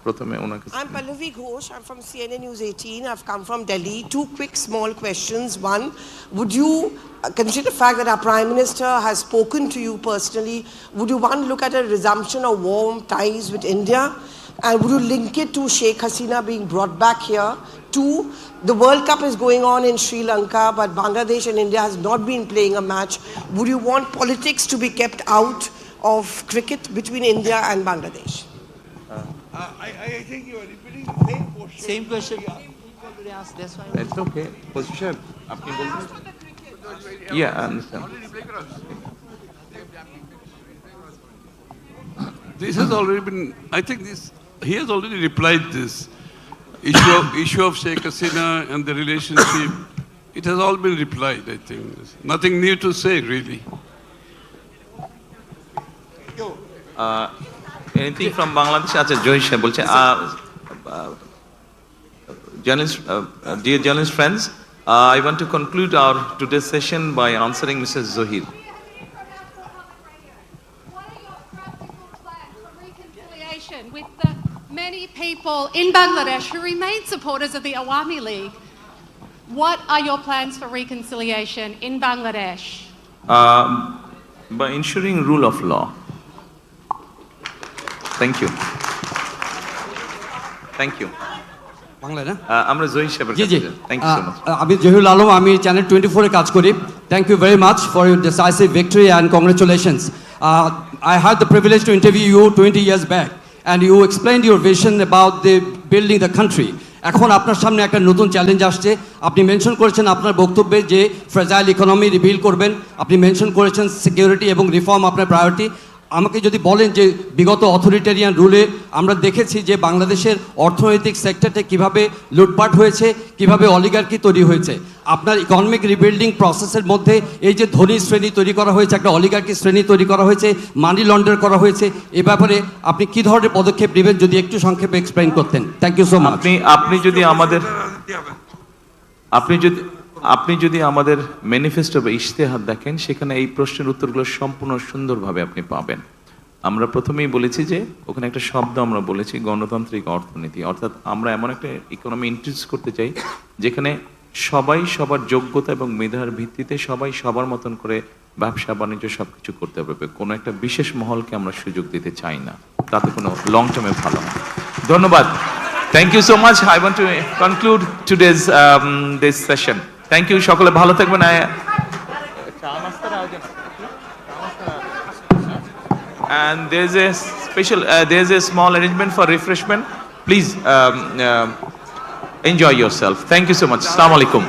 প্রথমে ওনাকে I'm Pallavi Ghosh. I'm from CNN News 18. I've come from Delhi. Two quick small questions. One, would you consider the fact that our Prime Minister has spoken to you personally, would you one look at a resumption of warm ties with India? And would you link it to Sheikh Hasina being brought back here? Two, the World Cup is going on in Sri Lanka, but Bangladesh and India has not been playing a match. Would you want politics to be kept out of cricket between India and Bangladesh? I think you are repeating the same question. Same question. Already asked, that's why. It's okay. Position সাহেব, আপনি বলুন। Yeah, I understand. This has already been, I think he has already replied this. Issue of Sheikh Hasina and the relationship, it has all been replied, I think. There's nothing new to say, really. Anything from Bangladesh? আচ্ছা, জহির সাহেব বলছে, dear journalist friends, I want to conclude our today's session by answering Mrs. Zohir. What are your practical plans for reconciliation with the many people in Bangladesh who remain supporters of the Awami League? What are your plans for reconciliation in Bangladesh? By ensuring rule of law. Thank you. Thank you. বাংলায় না? আমরা জহির সাহেবের জি জি, কাছে যাই। Thank you so much. আমি জহিরুল আলম, আমি channel 24 এ কাজ করি। Thank you very much for your decisive victory and congratulations. I had the privilege to interview you 20 years back and you explained your vision about the building the country. এখন আপনার সামনে একটা নতুন চ্যালেঞ্জ আসছে। আপনি মেনশন করেছেন আপনার বক্তব্যে যে ফ্রেজাইল ইকোনমি রিবিল্ড করবেন, আপনি মেনশন করেছেন সিকিউরিটি এবং রিফর্ম আপনার প্রায়োরিটি। আমাকে যদি বলেন যে বিগত অথরিটেরিয়ান রুলে আমরা দেখেছি যে বাংলাদেশের অর্থনৈতিক সেক্টরটা কিভাবে লুটপাট হয়েছে, কিভাবে অলিগার্কি তৈরি হয়েছে, আপনার ইকোনমিক রিবিল্ডিং প্রসেসের মধ্যে এই যে ধনী শ্রেণী তৈরি করা হয়েছে, একটা অলিগার্কি শ্রেণী তৈরি করা হয়েছে, মানি লন্ডার করা হয়েছে, এ ব্যাপারে আপনি কী ধরনের পদক্ষেপ নেবেন যদি একটু সংক্ষেপে এক্সপ্লেইন করতেন। Thank you so much. আপনি যদি আমাদের ম্যানিফেস্টো বা ইশতেহার দেখেন, সেখানে এই প্রশ্নের উত্তরগুলো সম্পূর্ণ সুন্দরভাবে আপনি পাবেন। আমরা প্রথমেই বলেছি যে ওখানে একটা শব্দ আমরা বলেছি গণতান্ত্রিক অর্থনীতি, অর্থাৎ আমরা এমন একটা ইকোনমি ইন্ট্রোডিউস করতে চাই যেখানে সবাই সবার যোগ্যতা এবং মেধার ভিত্তিতে সবাই সবার মতন করে ব্যবসা বাণিজ্য সবকিছু করতে পারবে। কোনো একটা বিশেষ মহলকে আমরা সুযোগ দিতে চাই না, তাতে কোনো লং টার্মে ভালো হয়। ধন্যবাদ। Thank you so much. I want to conclude today's this session. Thank you. সকলে ভালো থাকবেন। And there's a small arrangement for refreshment. Please enjoy yourself. Thank you so much. Assalamu alaikum.